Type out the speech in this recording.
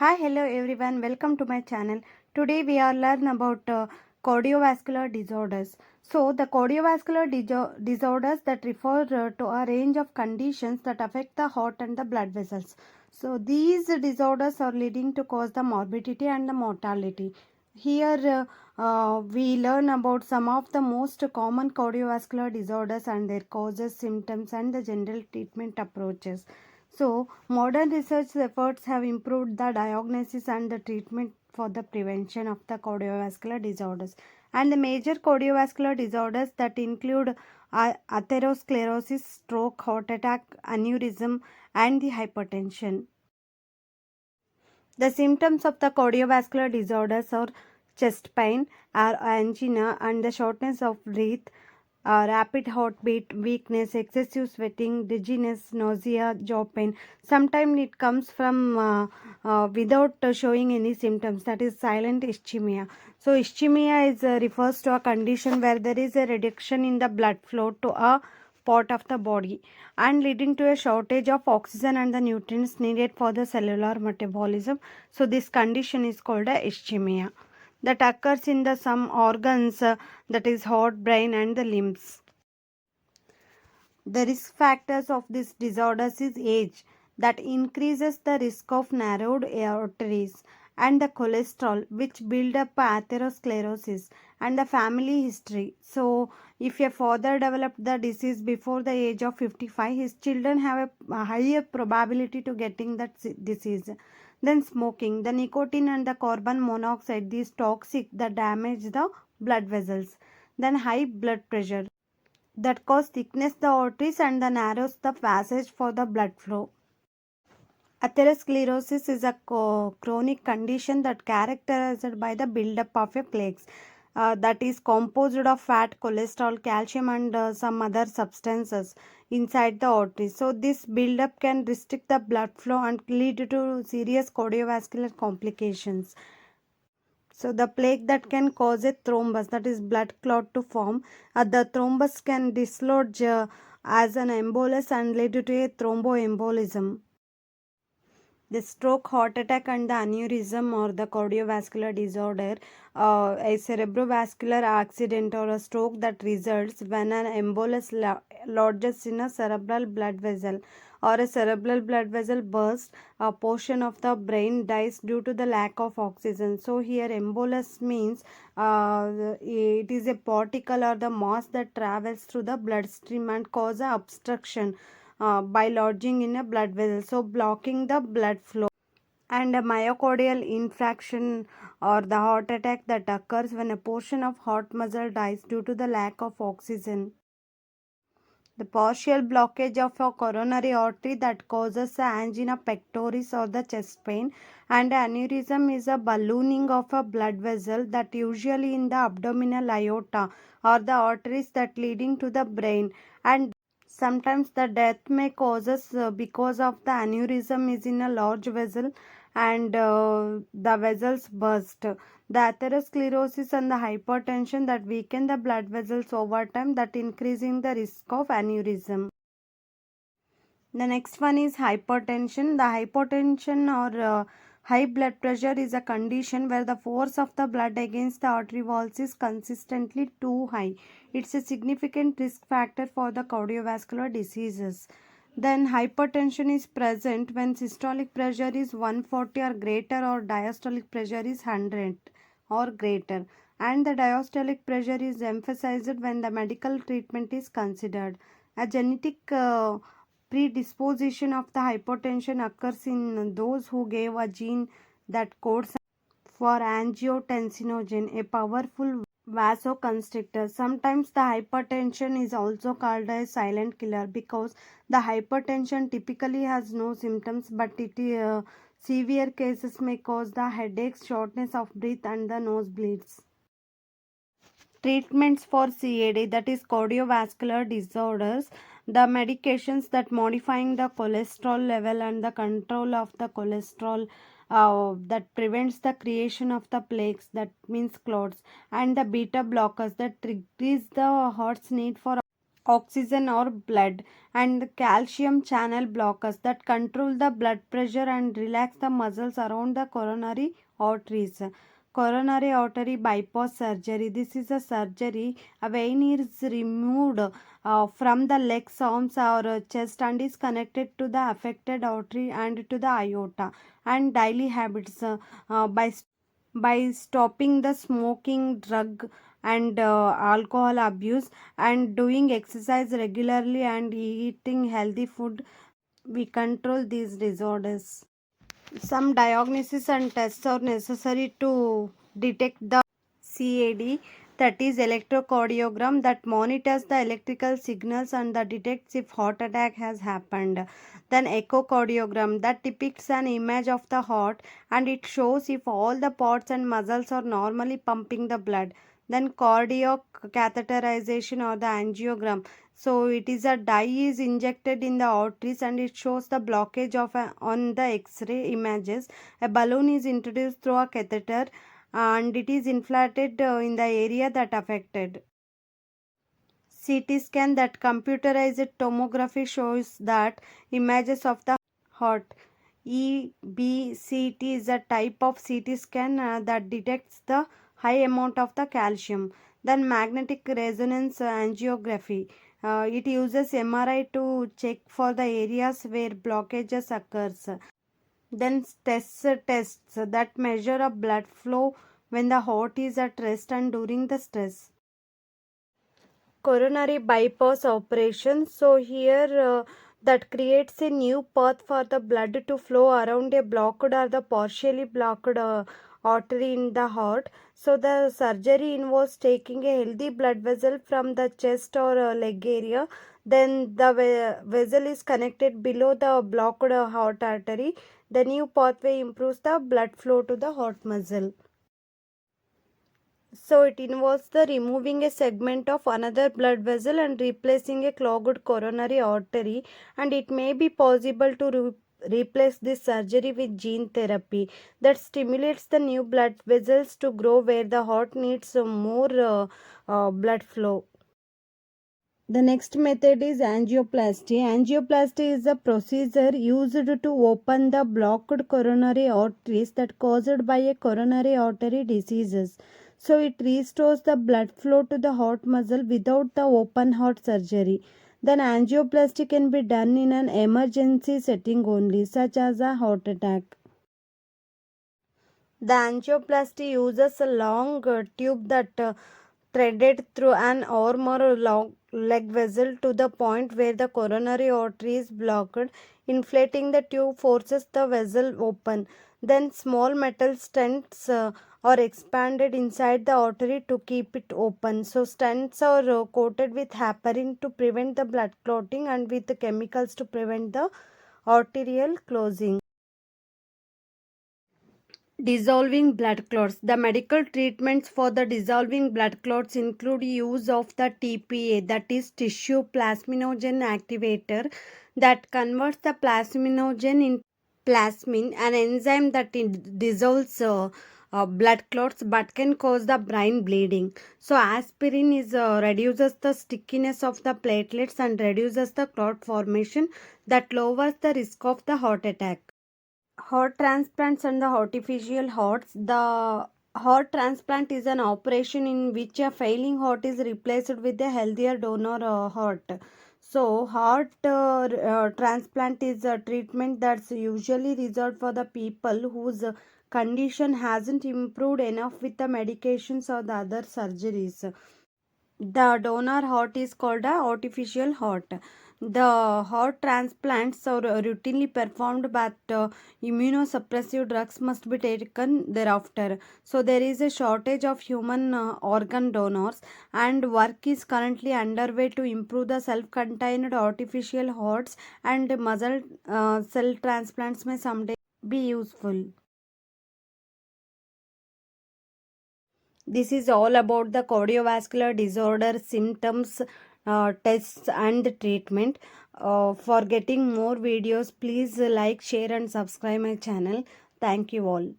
Hi, hello everyone. Welcome to my channel. Today we are learn about cardiovascular disorders. So the cardiovascular disorders that refer to a range of conditions that affect the heart and the blood vessels. So these disorders are leading to cause the morbidity and the mortality. Here we learn about some of the most common cardiovascular disorders and their causes, symptoms, and the general treatment approaches. So, modern research efforts have improved the diagnosis and the treatment for the prevention of the cardiovascular disorders. And the major cardiovascular disorders that include atherosclerosis, stroke, heart attack, aneurysm, and the hypertension. The symptoms of the cardiovascular disorders are chest pain, are angina, and the shortness of breath, rapid heartbeat, weakness, excessive sweating, dizziness, nausea, jaw pain. Sometimes it comes from without showing any symptoms. That is silent ischemia. So ischemia is refers to a condition where there is a reduction in the blood flow to a part of the body and leading to a shortage of oxygen and the nutrients needed for the cellular metabolism. So this condition is called a ischemia that occurs in the some organs, that is heart, brain, and the limbs. The risk factors of this disorders is age that increases the risk of narrowed arteries and the cholesterol which build up atherosclerosis and the family history. So if a father developed the disease before the age of 55, his children have a higher probability to getting that disease. Then smoking, the nicotine and the carbon monoxide, these toxic that damage the blood vessels. Then high blood pressure that cause thickness the arteries and the narrows the passage for the blood flow. Atherosclerosis is a chronic condition that characterized by the buildup of a plaques that is composed of fat, cholesterol, calcium, and some other substances inside the arteries. So this buildup can restrict the blood flow and lead to serious cardiovascular complications. So the plaque that can cause a thrombus, that is blood clot to form. The thrombus can dislodge as an embolus and lead to a thromboembolism. The stroke, heart attack, and the aneurysm or the cardiovascular disorder, a cerebrovascular accident or a stroke that results when an embolus lodges in a cerebral blood vessel or a cerebral blood vessel bursts. A portion of the brain dies due to the lack of oxygen. So here embolus means it is a particle or the mass that travels through the bloodstream and cause a obstruction by lodging in a blood vessel, so blocking the blood flow. And a myocardial infarction or the heart attack that occurs when a portion of heart muscle dies due to the lack of oxygen. The partial blockage of a coronary artery that causes the angina pectoris or the chest pain, and aneurysm is a ballooning of a blood vessel that usually in the abdominal aorta or the arteries that leading to the brain. And sometimes the death may causes because of the aneurysm is in a large vessel and the vessels burst. The atherosclerosis and the hypertension that weaken the blood vessels over time, that increasing the risk of aneurysm. The next one is hypertension. The hypertension or high blood pressure is a condition where the force of the blood against the artery walls is consistently too high. It's a significant risk factor for the cardiovascular diseases. Then hypertension is present when systolic pressure is 140 or greater or diastolic pressure is 100 or greater. And the diastolic pressure is emphasized when the medical treatment is considered. A genetic predisposition of the hypertension occurs in those who gave a gene that codes for angiotensinogen, a powerful vasoconstrictor. Sometimes the hypertension is also called a silent killer because the hypertension typically has no symptoms, but severe cases may cause the headaches, shortness of breath, and the nosebleeds. Treatments for CAD, that is cardiovascular disorders, the medications that modifying the cholesterol level and the control of the cholesterol that prevents the creation of the plaques, that means clots, and the beta blockers that decrease the heart's need for oxygen or blood, and calcium channel blockers that control the blood pressure and relax the muscles around the coronary arteries. Coronary artery bypass surgery. This is a surgery. A vein is removed from the legs, arms, or chest and is connected to the affected artery and to the aorta. And daily habits by stopping the smoking, drug, and alcohol abuse, and doing exercise regularly and eating healthy food, we control these disorders. Some diagnosis and tests are necessary to detect the CAD, that is electrocardiogram, that monitors the electrical signals and that detects if heart attack has happened. Then echocardiogram, that depicts an image of the heart and it shows if all the parts and muscles are normally pumping the blood. Then cardiac catheterization or the angiogram, so it is a dye is injected in the arteries and it shows the blockage on the X-ray images. A balloon is introduced through a catheter and it is inflated in the area that affected. CT scan, that computerized tomography, shows that images of the heart. EBCT is a type of CT scan that detects the high amount of the calcium. Then magnetic resonance angiography. It uses MRI to check for the areas where blockages occurs. Then tests that measure a blood flow when the heart is at rest and during the stress. Coronary bypass operation. So here that creates a new path for the blood to flow around a blocked or the partially blocked artery in the heart. So the surgery involves taking a healthy blood vessel from the chest or leg area. Then the vessel is connected below the blocked heart artery. The new pathway improves the blood flow to the heart muscle. So it involves the removing a segment of another blood vessel and replacing a clogged coronary artery, and it may be possible to replace this surgery with gene therapy that stimulates the new blood vessels to grow where the heart needs more blood flow. The next method is angioplasty. Angioplasty is a procedure used to open the blocked coronary arteries that caused by a coronary artery diseases. So it restores the blood flow to the heart muscle without the open heart surgery. Then angioplasty can be done in an emergency setting only, such as a heart attack. The angioplasty uses a long tube that threaded through an arm or long leg vessel to the point where the coronary artery is blocked. Inflating the tube forces the vessel open. Then small metal stents are expanded inside the artery to keep it open. So stents are coated with heparin to prevent the blood clotting and with the chemicals to prevent the arterial closing. Dissolving blood clots. The medical treatments for the dissolving blood clots include use of the TPA, that is tissue plasminogen activator, that converts the plasminogen in plasmin, an enzyme that dissolves blood clots but can cause the brain bleeding. So aspirin is reduces the stickiness of the platelets and reduces the clot formation that lowers the risk of the heart attack. Heart transplants and the artificial hearts. The heart transplant is an operation in which a failing heart is replaced with a healthier donor heart. So heart transplant is a treatment that's usually reserved for the people whose condition hasn't improved enough with the medications or the other surgeries. The donor heart is called a artificial heart. The heart transplants are routinely performed, but immunosuppressive drugs must be taken thereafter. So there is a shortage of human organ donors, and work is currently underway to improve the self-contained artificial hearts, and muscle cell transplants may someday be useful. This is all about the cardiovascular disorder symptoms, tests, and treatment. For getting more videos, please like, share, and subscribe my channel. Thank you all.